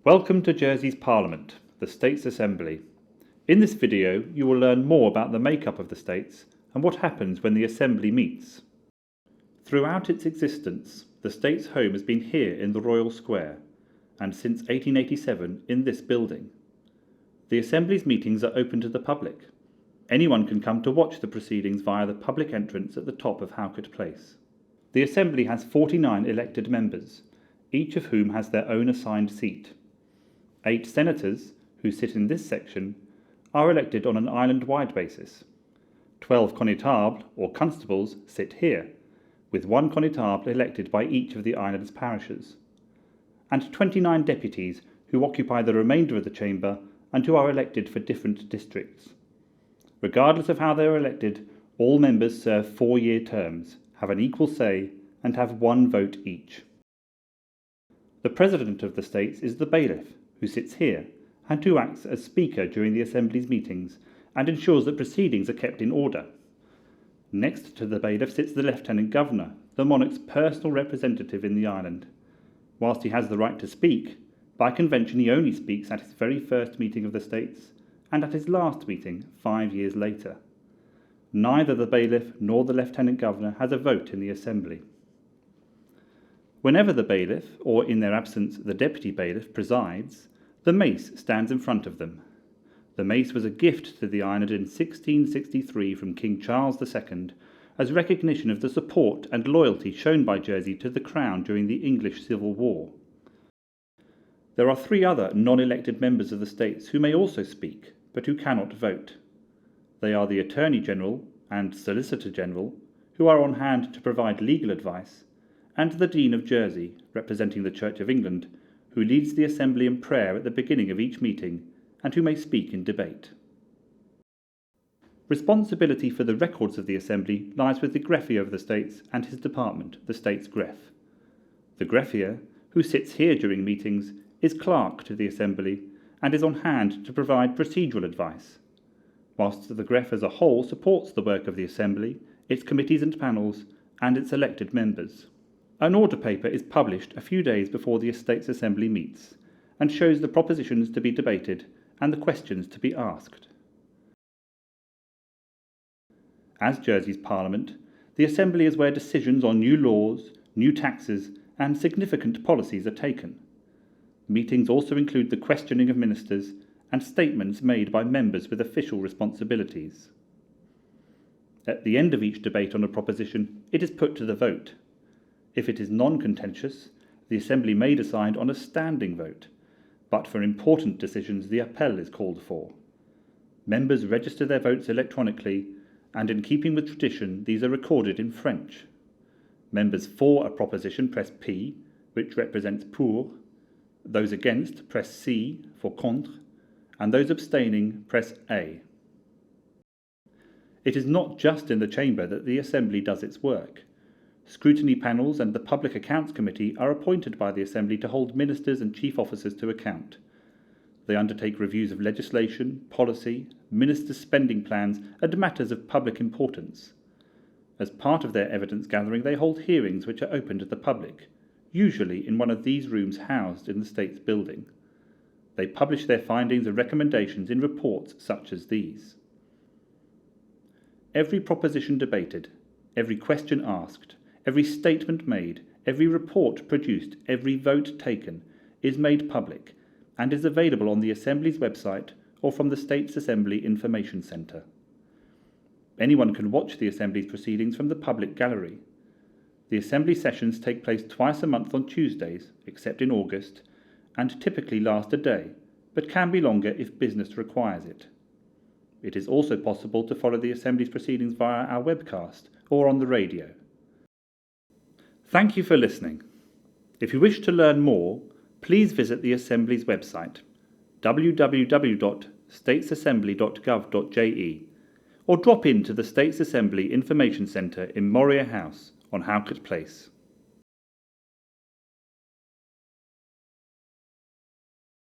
Welcome to Jersey's Parliament, the States Assembly. In this video, you will learn more about the makeup of the States and what happens when the Assembly meets. Throughout its existence, the States' home has been here in the Royal Square, and since 1887 in this building. The Assembly's meetings are open to the public. Anyone can come to watch the proceedings via the public entrance at the top of Howcourt Place. The Assembly has 49 elected members, each of whom has their own assigned seat. 8 senators, who sit in this section, are elected on an island-wide basis. 12 connétables, or constables, sit here, with 1 connétable elected by each of the island's parishes, and 29 deputies who occupy the remainder of the chamber and who are elected for different districts. Regardless of how they are elected, all members serve 4-year terms, have an equal say, and have 1 vote each. The President of the States is the bailiff, who sits here, and who acts as Speaker during the Assembly's meetings and ensures that proceedings are kept in order. Next to the bailiff sits the Lieutenant Governor, the monarch's personal representative in the island. Whilst he has the right to speak, by convention he only speaks at his very first meeting of the States and at his last meeting 5 years later. Neither the bailiff nor the Lieutenant Governor has a vote in the Assembly. Whenever the bailiff, or in their absence the deputy bailiff, presides, the mace stands in front of them. The mace was a gift to the island in 1663 from King Charles II as recognition of the support and loyalty shown by Jersey to the Crown during the English Civil War. There are 3 other non-elected members of the States who may also speak, but who cannot vote. They are the Attorney General and Solicitor General, who are on hand to provide legal advice, and the Dean of Jersey, representing the Church of England, who leads the Assembly in prayer at the beginning of each meeting and who may speak in debate. Responsibility for the records of the Assembly lies with the Greffier of the States and his department, the States Greff. The Greffier, who sits here during meetings, is clerk to the Assembly and is on hand to provide procedural advice, whilst the Greff as a whole supports the work of the Assembly, its committees and panels, and its elected members. An order paper is published a few days before the Estates Assembly meets and shows the propositions to be debated and the questions to be asked. As Jersey's Parliament, the Assembly is where decisions on new laws, new taxes, and significant policies are taken. Meetings also include the questioning of ministers and statements made by members with official responsibilities. At the end of each debate on a proposition, it is put to the vote. If it is non-contentious, the Assembly may decide on a standing vote, but for important decisions the appel is called for. Members register their votes electronically, and in keeping with tradition, these are recorded in French. Members for a proposition press P, which represents pour, those against press C for contre, and those abstaining press A. It is not just in the chamber that the Assembly does its work. Scrutiny panels and the Public Accounts Committee are appointed by the Assembly to hold ministers and chief officers to account. They undertake reviews of legislation, policy, ministers' spending plans, and matters of public importance. As part of their evidence gathering, they hold hearings which are open to the public, usually in one of these rooms housed in the States building. They publish their findings and recommendations in reports such as these. Every proposition debated, every question asked, every statement made, every report produced, every vote taken is made public and is available on the Assembly's website or from the States Assembly Information Centre. Anyone can watch the Assembly's proceedings from the public gallery. The Assembly sessions take place twice a month on Tuesdays, except in August, and typically last a day, but can be longer if business requires it. It is also possible to follow the Assembly's proceedings via our webcast or on the radio. Thank you for listening. If you wish to learn more, please visit the Assembly's website, www.statesassembly.gov.je, or drop into the States Assembly Information Centre in Moria House on Howcourt Place.